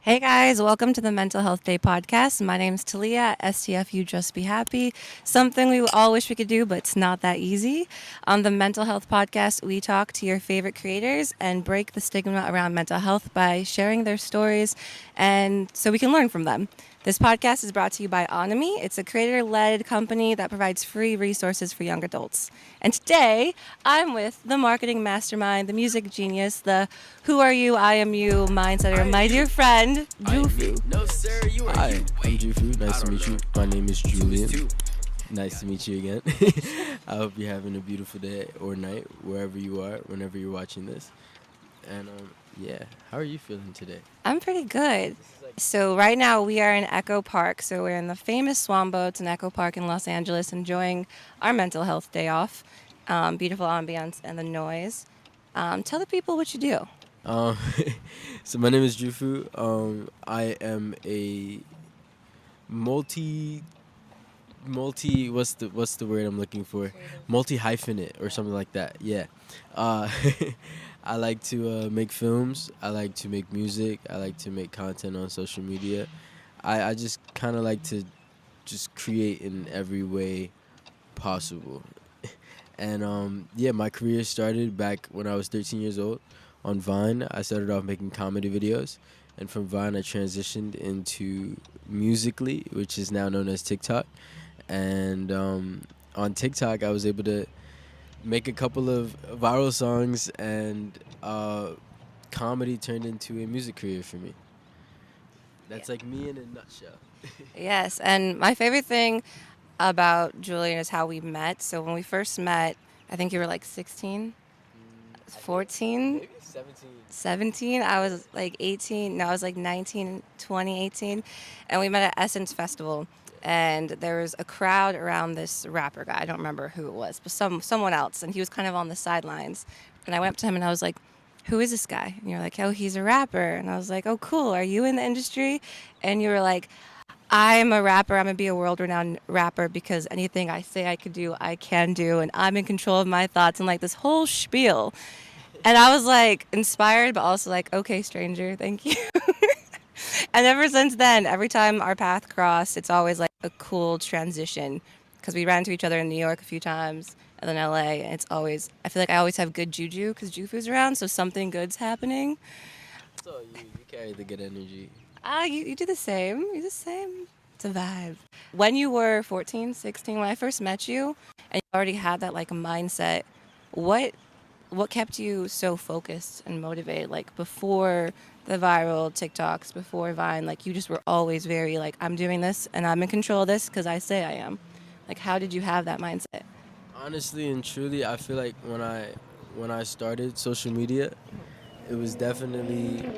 Hey guys, welcome to the Mental Health Day podcast. My name's Talia, STFU Just Be Happy. Something we all wish we could do, but it's not that easy. On the Mental Health podcast, we talk to your favorite creators and break the stigma around mental health by sharing their stories and so we can learn from them. This podcast is brought to you by Onomy. It's a creator led company that provides free resources for young adults. And today, I'm with the marketing mastermind, the music genius, the who are you, I am you mindsetter, my dear friend, Jufu. Hi, I'm Jufu. Nice to meet you. My name is Julian. Nice to meet you again. I hope you're having a beautiful day or night, wherever you are, whenever you're watching this. And yeah, how are you feeling today? I'm pretty good. So right now we are in Echo Park. So we're in the famous Swan Boats in Echo Park in Los Angeles, enjoying our mental health day off. Beautiful ambiance and the noise. Tell the people what you do. Um, so my name is Jufu. I am a multi what's the word I'm looking for? Multi hyphenate or something like that. Yeah. Uh, I like to make films. I like to make music. I like to make content on social media. I just kind of like to just create in every way possible. And yeah, my career started back when I was 13 years old on Vine. I started off making comedy videos, and from Vine I transitioned into Musically, which is now known as TikTok. And on TikTok, I was able to make a couple of viral songs, and comedy turned into a music career for me. That's like me in a nutshell. Yes, and my favorite thing about Julian is how we met. So when we first met, I think you were like 16, I think 14, maybe 17. 17. I was like 18. No, I was like 19, 20, 18. And we met at Essence Festival. And there was a crowd around this rapper guy. I don't remember who it was, but someone else. And he was kind of on the sidelines. And I went up to him and I was like, who is this guy? And you're like, oh, he's a rapper. And I was like, oh, cool. Are you in the industry? And you were like, I'm a rapper. I'm going to be a world renowned rapper because anything I say I could do, I can do. And I'm in control of my thoughts and like this whole spiel. And I was like inspired, but also like, okay, stranger, thank you. And ever since then, every time our path crossed, it's always like a cool transition because we ran into each other in New York a few times and then LA. And it's always, I feel like I always have good juju because Jufu's around, so something good's happening. So you carry the good energy. You do the same. You do the same. It's a vibe. When you were 14, 16, when I first met you and you already had that like mindset, what what kept you so focused and motivated? Like before the viral TikToks, before Vine, like you just were always very like, I'm doing this and I'm in control of this because I say I am. Like, how did you have that mindset? Honestly and truly, I feel like when I started social media, it was definitely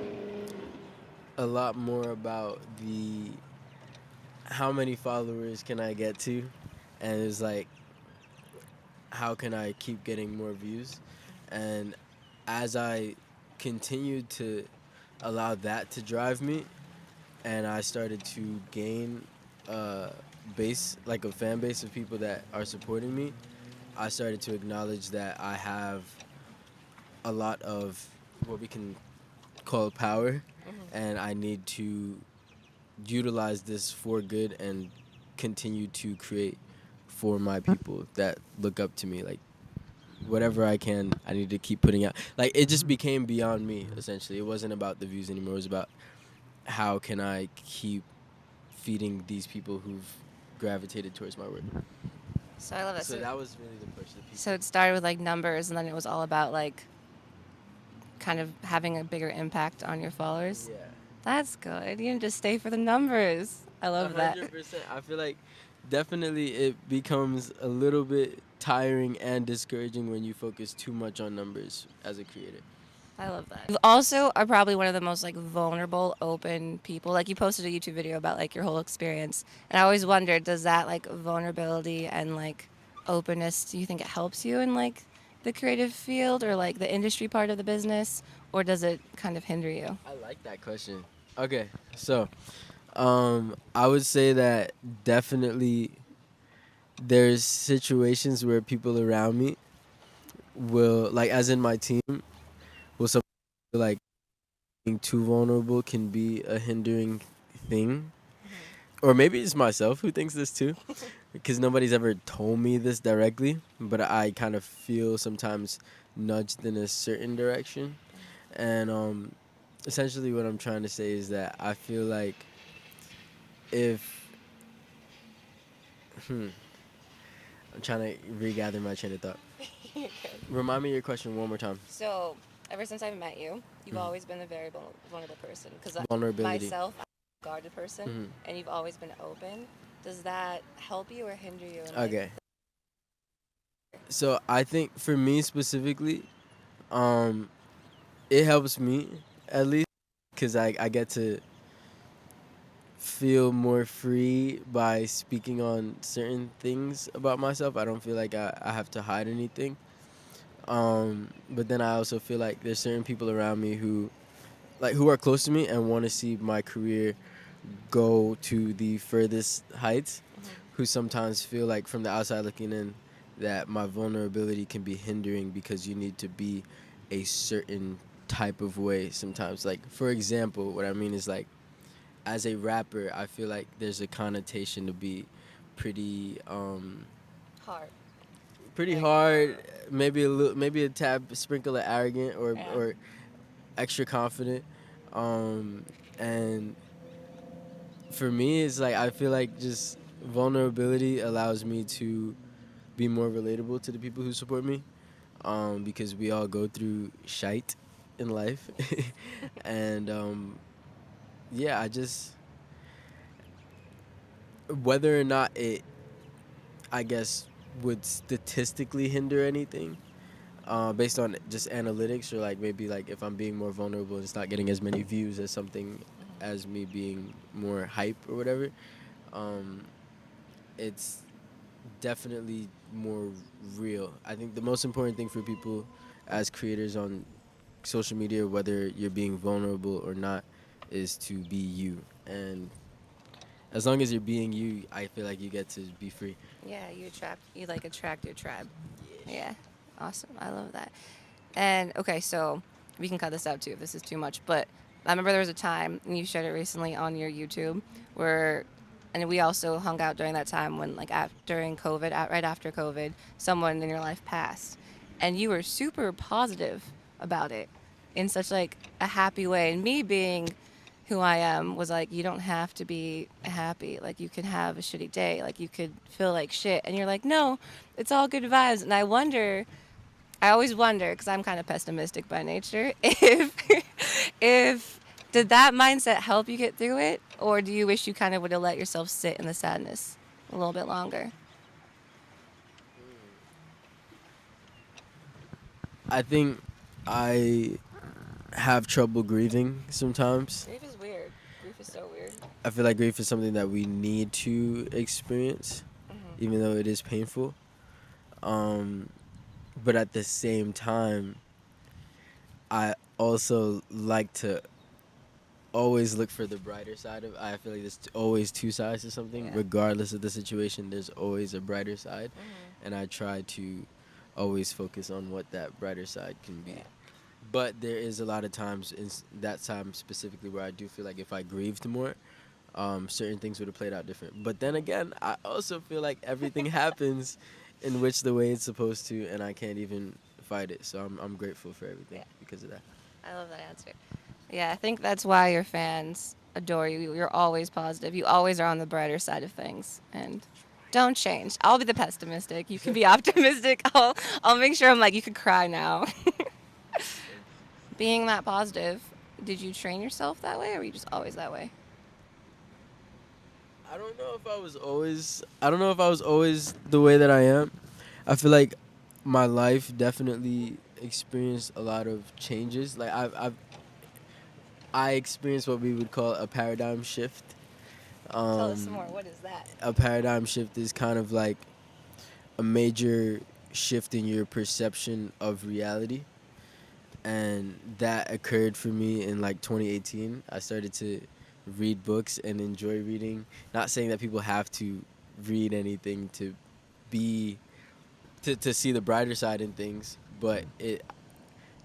a lot more about the how many followers can I get to, and it's like how can I keep getting more views, and as I continued to allow that to drive me, and I started to gain a base, like a fan base of people that are supporting me, I started to acknowledge that I have a lot of what we can call power, and I need to utilize this for good and continue to create for my people that look up to me. Like whatever I can, I need to keep putting out. Like it just became beyond me essentially. It wasn't about the views anymore. It was about how can I keep feeding these people who've gravitated towards my work. So I love that. So that was really the push. The So people. it started with like numbers and then it was all about like kind of having a bigger impact on your followers. Yeah. That's good. You didn't just stay for the numbers. I love that. 100%. I feel like definitely it becomes a little bit tiring and discouraging when you focus too much on numbers as a creator. I love that. You also are probably one of the most like vulnerable, open people. Like you posted a YouTube video about like your whole experience, and I always wondered, does that like vulnerability and like openness, do you think it helps you in like the creative field or like the industry part of the business, or does it kind of hinder you? I like that question. Okay, so I would say that definitely there's situations where people around me will, like, as in my team, will some like being too vulnerable can be a hindering thing. Mhm. Or maybe it's myself who thinks this too, because nobody's ever told me this directly, but I kind of feel sometimes nudged in a certain direction. And essentially, what I'm trying to say is that I feel like if I'm trying to regather my train of thought. You're good. Remind me of your question one more time. So, ever since I've met you, you've Mhm. always been a very vulnerable person. Because Vulnerability. myself, I'm a guarded person, Hmm. and you've always been open. Does that help you or hinder you in like? Okay. So I think for me specifically, um, it helps me at least because I get to feel more free by speaking on certain things about myself. I don't feel like I have to hide anything. But then I also feel like there's certain people around me who are close to me and want to see my career go to the furthest heights, who sometimes feel like from the outside looking in that my vulnerability can be hindering because you need to be a certain type of way sometimes. Like for example, what I mean is like as a rapper, I feel like there's a connotation to be pretty Hard. pretty Like, hard, maybe a little, maybe a tad sprinkle of arrogant yeah. or extra confident. And for me, it's like I feel like just vulnerability allows me to be more relatable to the people who support me, because we all go through shite in life, and yeah, I just whether or not it, I guess, would statistically hinder anything, based on just analytics or like maybe like if I'm being more vulnerable and it's not getting as many views as something as me being more hype or whatever. Um, it's definitely more real. I think the most important thing for people as creators on social media, whether you're being vulnerable or not, is to be you. And as long as you're being you, I feel like you get to be free. Yeah, you like attract your tribe. Yeah. Awesome. I love that. And okay, so we can cut this out too if this is too much. But I remember there was a time, and you shared it recently on your YouTube, where, and we also hung out during that time when, like, during COVID, right after COVID, someone in your life passed, and you were super positive about it, in such like a happy way. And me being who I am was like, you don't have to be happy. Like, you can have a shitty day. Like, you could feel like shit, and you're like, no, it's all good vibes. And I always wonder, because I'm kind of pessimistic by nature, if did that mindset help you get through it, or do you wish you kind of would have let yourself sit in the sadness a little bit longer? I think I have trouble grieving sometimes. Grief is weird. Grief is so weird. I feel like grief is something that we need to experience, Hmm. even though it is painful. Um, but at the same time, I also like to always look for the brighter side of. I feel like there's always two sides to something, Yeah. regardless of the situation. There's always a brighter side, Hmm. and I try to always focus on what that brighter side can be. Yeah. But there is a lot of times in that time specifically where I do feel like if I grieved more, certain things would have played out different. But then again, I also feel like everything happens in which the way it's supposed to, and I can't even fight it. So I'm grateful for everything Yeah. because of that. I love that answer. Yeah, I think that's why your fans adore you. You're always positive. You always are on the brighter side of things, and don't change. I'll be the pessimistic. You can be optimistic. I'll make sure I'm like, you could cry now. Being that positive, did you train yourself that way, or were you just always that way? I don't know if I was always. I don't know if I was always the way that I am. I feel like my life definitely experienced a lot of changes. Like I experienced what we would call a paradigm shift. Tell us some Um, more. What is that? a paradigm shift is kind of like a major shift in your perception of reality, and that occurred for me in like 2018. I started to read books and enjoy reading. Not saying that people have to read anything to be to see the brighter side in things, but it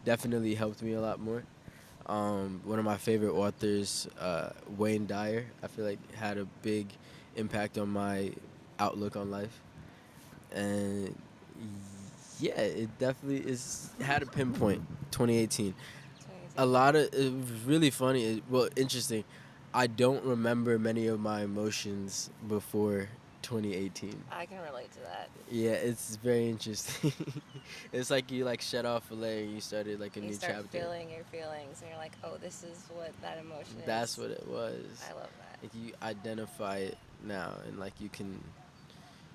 definitely helped me a lot more. One of my favorite authors, Wayne Dyer, I feel like had a big impact on my outlook on life. And yeah, it definitely is had a pinpoint. 2018. A lot of it was really funny. Well, interesting. I don't remember many of my emotions before 2018. I can relate to that. Yeah, it's very interesting. It's like you like shut off a layer and you started like a You new start chapter. feeling your feelings, and you're like, oh, this is what that emotion is. That's what it was. I love that. Like you identify it now, and like you're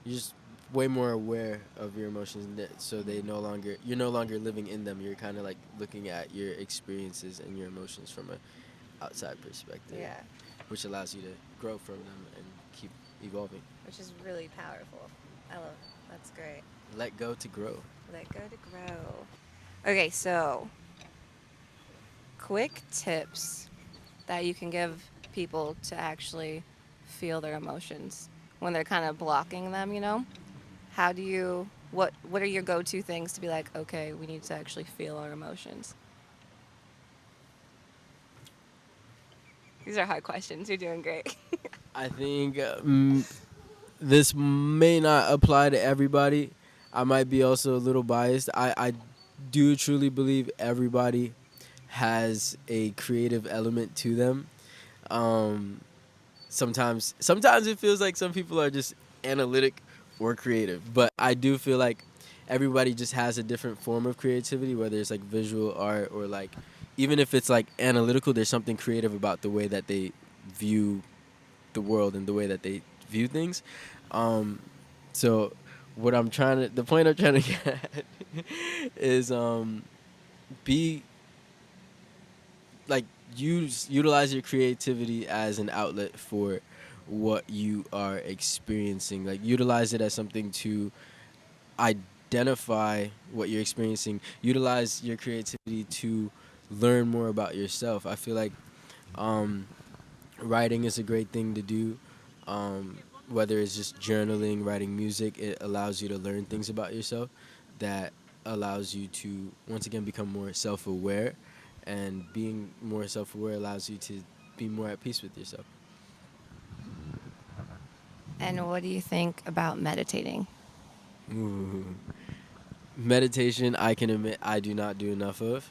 just way more aware of your emotions, so you're no longer living in them. You're kind of like looking at your experiences and your emotions from a outside perspective, Yeah, which allows you to grow from them and keep evolving. which is really powerful. I love it. That's great. Let go to grow. Let go to grow. Okay, so quick tips that you can give people to actually feel their emotions when they're kind of blocking them, you know? How do you what are your go-to things to be like, okay, we need to actually feel our emotions? These are hard questions. You're doing great. I think this may not apply to everybody. I might be also a little biased. I do truly believe everybody has a creative element to them. Um, sometimes it feels like some people are just analytic or creative, but I do feel like everybody just has a different form of creativity, whether it's like visual art or like even if it's like analytical, there's something creative about the way that they view the world and the way that they view things. Um, so the point I'm trying to get at is be like utilize your creativity as an outlet for what you are experiencing. Like utilize it as something to identify what you're experiencing. Utilize your creativity to learn more about yourself. I feel like um, writing is a great thing to do. Um, Whether it's just journaling, writing music, it allows you to learn things about yourself that allows you to once again become more self-aware, and being more self-aware allows you to be more at peace with yourself. And what do you think about meditating? Ooh. Meditation, I can admit I do not do enough of.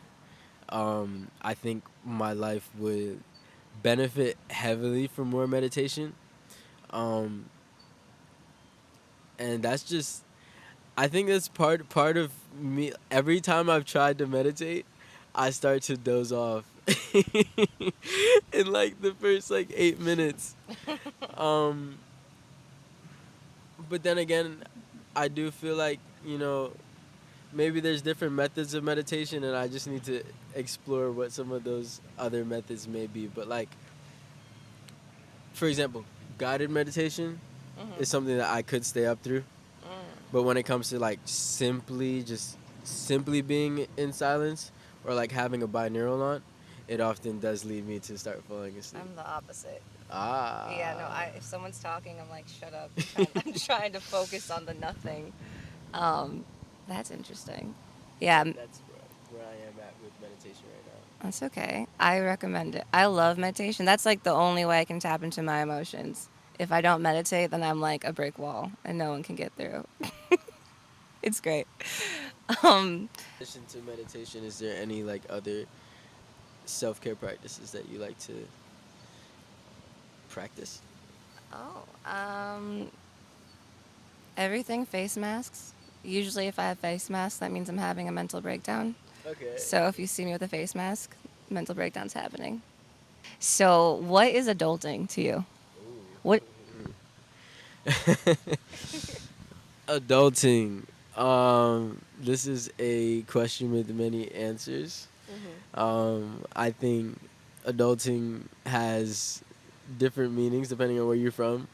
I think my life would benefit heavily from more meditation. Um, and that's just I think that's part of me. Every time I've tried to meditate, I start to doze off in like the first like 8 minutes. Um, but then again, I do feel like maybe there's different methods of meditation, and I just need to explore what some of those other methods may be. But like, for example, guided meditation is something that I could stay up through. But when it comes to like simply being in silence or like having a binaural on, it often does lead me to start falling asleep. I'm the opposite. Ah. Yeah, no. If someone's talking, I'm like, shut up. I'm trying to focus on the nothing. Um, that's interesting. Yeah, That's where I am at with meditation right that's okay. I recommend it. I love meditation. That's like the only way I can tap into my emotions. If I don't meditate, then I'm like a brick wall and no one can get through. It's great. Um, now. In addition to meditation, is there any like other self-care practices that you like to practice? oh, everything face masks. Usually, if I have face masks, that means I'm having a mental breakdown. Okay. So if you see me with a face mask, mental breakdown's happening. So, what is adulting to you? What? Adulting. This is a question with many answers. I think adulting has different meanings depending on where you're from.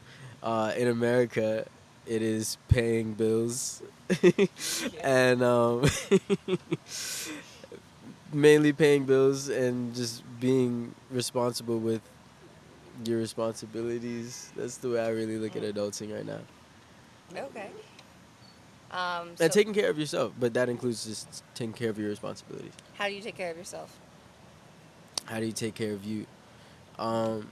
In America, it is paying bills, and mainly paying bills and just being responsible with your responsibilities. That's the way I really look at adulting right now. Okay. And taking care of yourself, but that includes just taking care of your responsibilities. How do you take care of yourself? How do you take care of you? Um,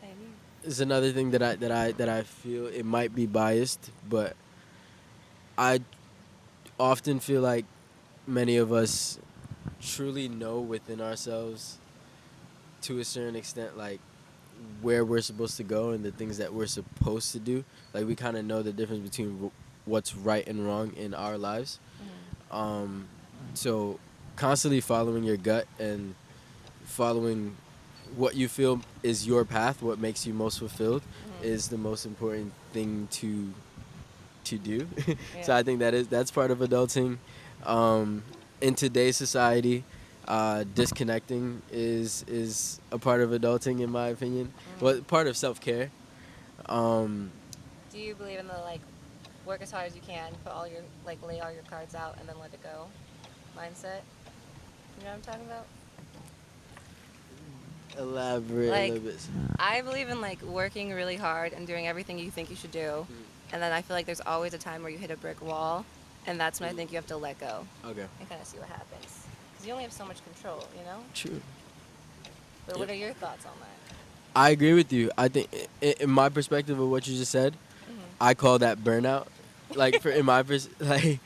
I'm- it's another thing that I feel it might be biased, but I often feel like many of us truly know within ourselves to a certain extent like where we're supposed to go and the things that we're supposed to do. Like we kind of know the difference between what's right and wrong in our lives. Mhm. Um, so constantly following your gut and following what you feel is your path, what makes you most fulfilled, Mhm. is the most important thing to do. So Yeah. I think that's part of adulting. Um, in today's society, disconnecting is a part of adulting, in my opinion. Well, Mhm. part of self care. Um, Do you believe in the like work as hard as you can, put all your like lay all your cards out and then let it go mindset? You know what I'm talking about? elaborate a Like little bit. I believe in like working really hard and doing everything you think you should do. And then I feel like there's always a time where you hit a brick wall, and that's when I think you have to let go Okay. and kind of see what happens. Because you only have so much control, you know? True. But Yep. what are your thoughts on that? I agree with you. I think, in my perspective of what you just said, I call that burnout. Like for in my like,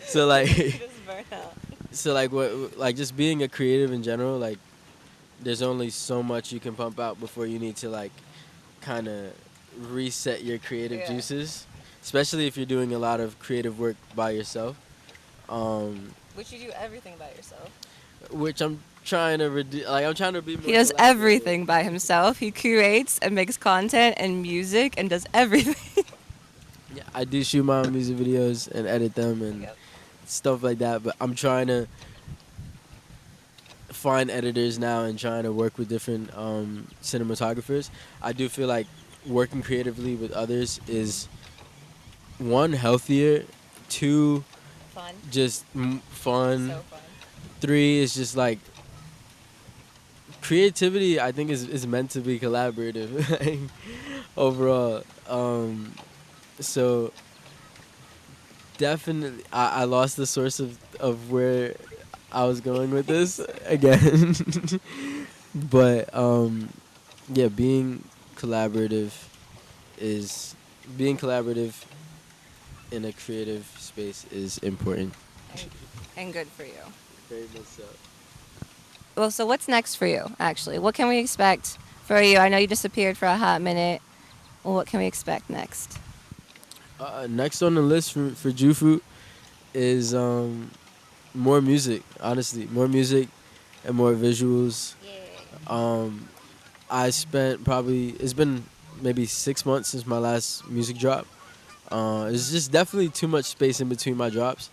so What is like, this burnout? so like what like just being a creative in general. Like there's only so much you can pump out before you need to like kind of reset your creative Yeah. juices, especially if you're doing a lot of creative work by yourself. Um, Which you do everything by yourself. which I'm trying to reduce. Like I'm trying to be He more does collaborative. everything by himself. He curates and makes content and music and does everything. Yeah, I do shoot my own music videos and edit them and Yep. stuff like that. But I'm trying to find editors now and trying to work with different cinematographers. I do feel like working creatively with others is one healthier, two Fun. just fun, So fun. three is just like creativity. I think is meant to be collaborative like, overall. So definitely, I lost the source of where I was going with this again. But yeah, collaborative is being collaborative in a creative space is important. And, and good for you. Very much so. Well, so what's next for you, actually? What can we expect for you? I know you disappeared for a hot minute. Well, what can we expect next? Next on the list for Jufu is more music. Honestly, more music and more visuals. Yeah. Um, I spent probably it's been maybe 6 months since my last music drop. It's just definitely too much space in between my drops,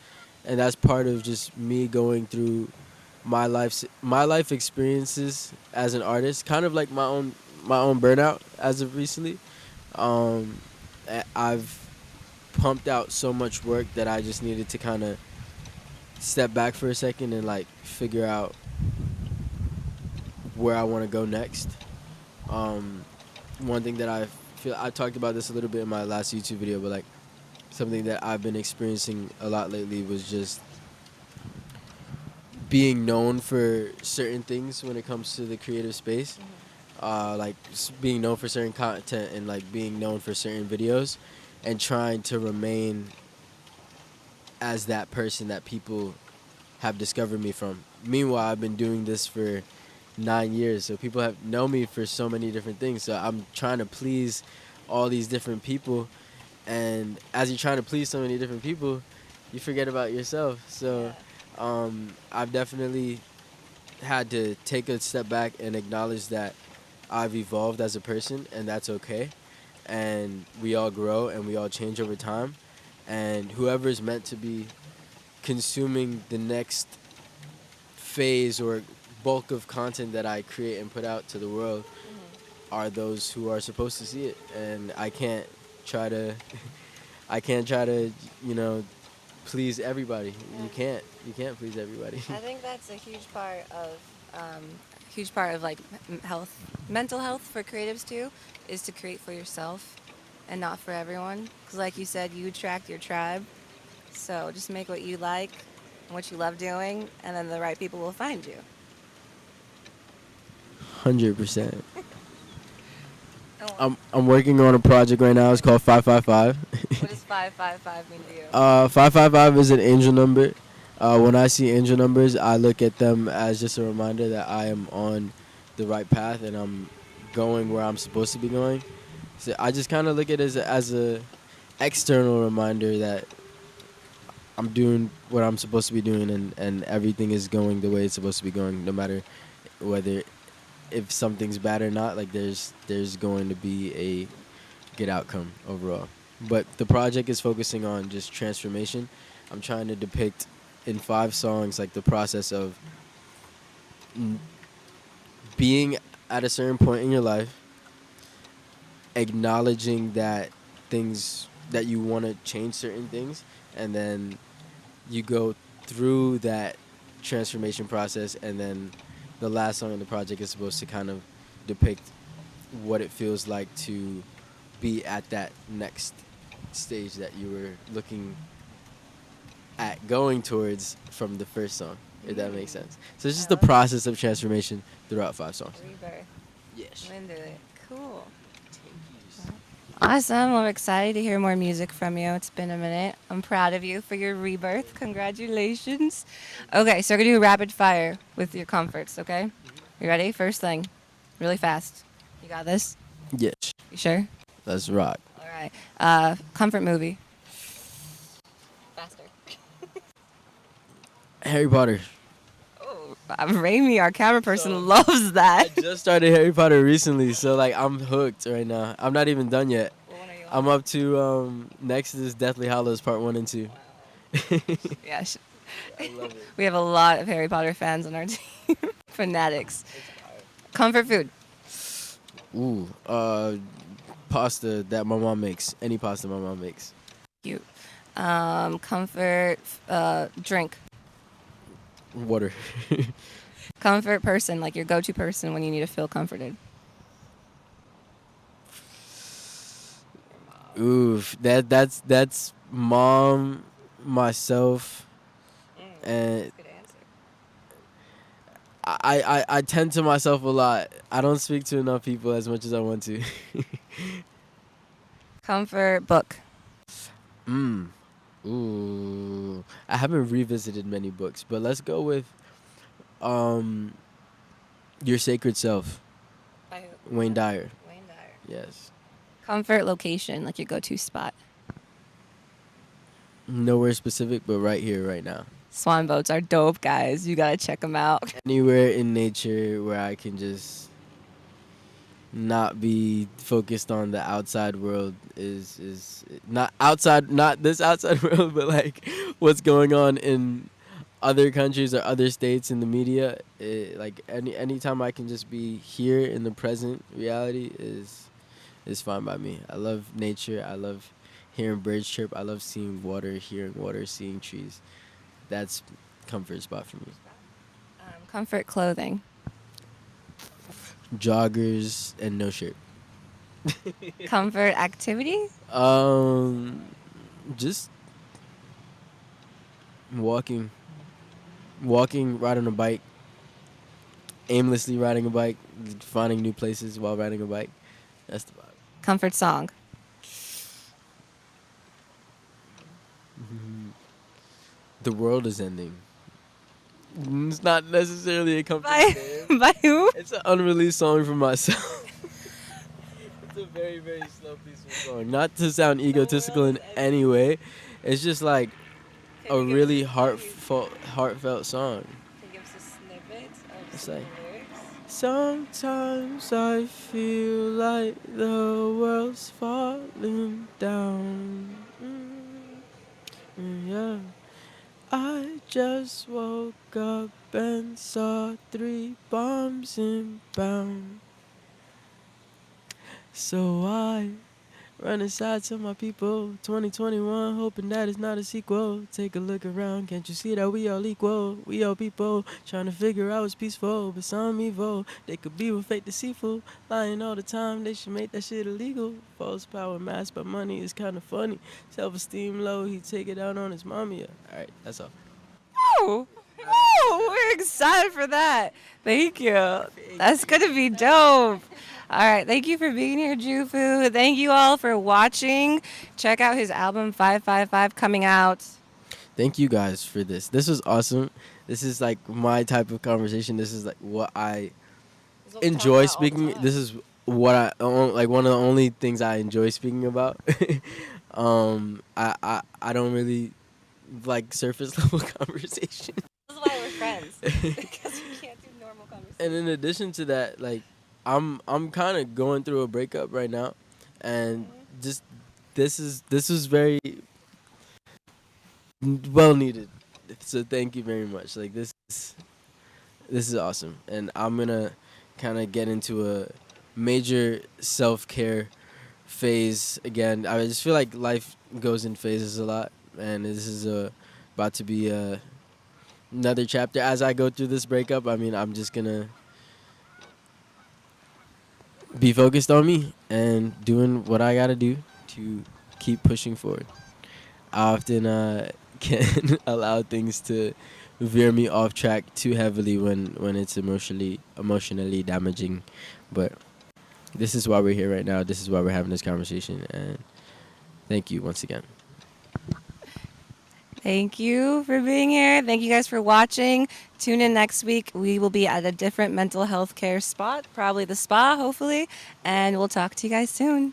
and that's part of just me going through my life experiences as an artist, kind of like my own burnout as of recently. Um, I've pumped out so much work that I just needed to kind of step back for a second and like figure out where I want to go next. Um, one thing that I talked about this a little bit in my last YouTube video, but like something that I've been experiencing a lot lately was just being known for certain things when it comes to the creative space. Like being known for certain content and like being known for certain videos, and trying to remain as that person that people have discovered me from. Meanwhile, I've been doing this for 9 years, so people have known me for so many different things. So I'm trying to please all these different people, and as you're trying to please so many different people, you forget about yourself. So Yeah. I've definitely had to take a step back and acknowledge that I've evolved as a person, and that's okay. And we all grow and we all change over time. And whoever is meant to be consuming the next phase or bulk of content that I create and put out to the world are those who are supposed to see it. And try to, I can't try to, you know, please everybody. Yeah. You can't please everybody. I think that's a huge part of like health, mental health for creatives too, is to create for yourself and not for everyone. Because like you said, you attract your tribe. So just make what you like and what you love doing, and then the right people will find you. 100%. Oh, I'm working on a project right now. It's called 555. what does 555 mean to you? 555 is an angel number. When I see angel numbers, I look at them as just a reminder that I am on the right path and I'm going where I'm supposed to be going. So I just kind of look at it as a external reminder that I'm doing what I'm supposed to be doing, and everything is going the way it's supposed to be going, no matter whether if something's bad or not. Like there's going to be a good outcome overall. But the project is focusing on just transformation. I'm trying to depict in 5 songs like the process of being at a certain point in your life, acknowledging that things that you want to change certain things, and then you go through that transformation process, and then the last song in the project is supposed to kind of depict what it feels like to be at that next stage that you were looking at going towards from the first song, if that makes sense. So it's just the process of transformation throughout 5 songs. Rebirth. Yes. I'm into it. Cool. Awesome. Well, I'm excited to hear more music from you. It's been a minute. I'm proud of you for your rebirth. Congratulations. Okay, so we're going to do rapid fire with your comforts, okay? You ready? First thing, really fast. You got this? Yes. You sure? Let's rock. All right. Comfort movie. Faster. Harry Potter. Oh, Raimi, our camera person, So, loves that. I just started Harry Potter recently, so like I'm hooked right now. I'm not even done yet. What one are you on? I'm up to next is Deathly Hallows Part 1 and 2. Yeah, I love it. we have a lot of Harry Potter fans on our team. Fanatics. Comfort food. Ooh, pasta that my mom makes. Any pasta my mom makes. Cute. Comfort drink. Water. Comfort person, like your go-to person when you need to feel comforted. Oof, that's mom, myself, and Good answer. I tend to myself a lot. I don't speak to enough people as much as I want to. Comfort book. Ooh, I haven't revisited many books, but let's go with Your Sacred Self, By Wayne Dyer. Wayne Dyer. Yes. Comfort location, like your go-to spot. Nowhere specific, but right here, right now. Swan boats are dope, guys. You gotta check them out. Anywhere in nature where I can just not be focused on the outside world is not outside, not this outside world, but like what's going on in other countries or other states in the media. Like anytime I can just be here in the present reality is fine by me. I love nature. I love hearing birds chirp. I love seeing water, hearing water, seeing trees. That's comfort spot for me. Comfort clothing. Joggers and no shirt. Comfort activity. Just walking, riding a bike, aimlessly riding a bike, finding new places while riding a bike. That's the vibe. Comfort song. The world is ending. It's not necessarily a comfort By band. by who? It's an unreleased song from myself. It's a very, very slow, peaceful song. Not to sound egotistical in any way. It's just like a really heartfelt song. Can you give us a snippet of It's some like, lyrics? sometimes I feel like the world's falling down. Yeah. I just woke up and saw 3 bombs inbound. So I run inside to my people. 2021, hoping that it's not a sequel. Take a look around, can't you see that we all equal? We all people trying to figure out what's peaceful, but some evil. They could be with fake deceitful, lying all the time. They should make that shit illegal. False power masked by money is kind of funny. Self-esteem low, he take it out on his mommy. All right, that's all. Oh, we're excited. excited for that. Thank you. That's going to be dope. All right. Thank you for being here, Jufu. Thank you all for watching. Check out his album 555 coming out. Thank you guys for this. This was awesome. This is like my type of conversation. This is like what I enjoy speaking. This is what like one of the only things I enjoy speaking about. I don't really like surface level conversation. This is why we're friends. Because we can't do normal conversation. And in addition to that, like I'm kind of going through a breakup right now, and just this is very well needed. So thank you very much. Like this is awesome, and I'm gonna kind of get into a major self-care phase again. I just feel like life goes in phases a lot, and this is about to be another chapter as I go through this breakup. I mean, I'm just gonna be focused on me and doing what I gotta do to keep pushing forward. I often can allow things to veer me off track too heavily when it's emotionally damaging, but this is why we're here right now. This is why we're having this conversation, and thank you once again. Thank you for being here. Thank you guys for watching. Tune in next week. We will be at a different mental health care spot, probably the spa, hopefully, and we'll talk to you guys soon.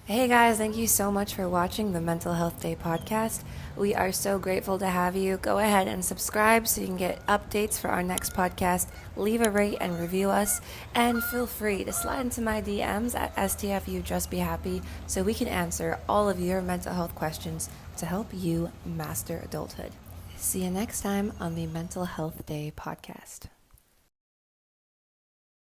Hey guys, thank you so much for watching the Mental Health Day podcast. We are so grateful to have you. Go ahead and subscribe so you can get updates for our next podcast. Leave a rate and review us. And feel free to slide into my DMs at STFU Just Be Happy so we can answer all of your mental health questions to help you master adulthood. See you next time on the Mental Health Day podcast.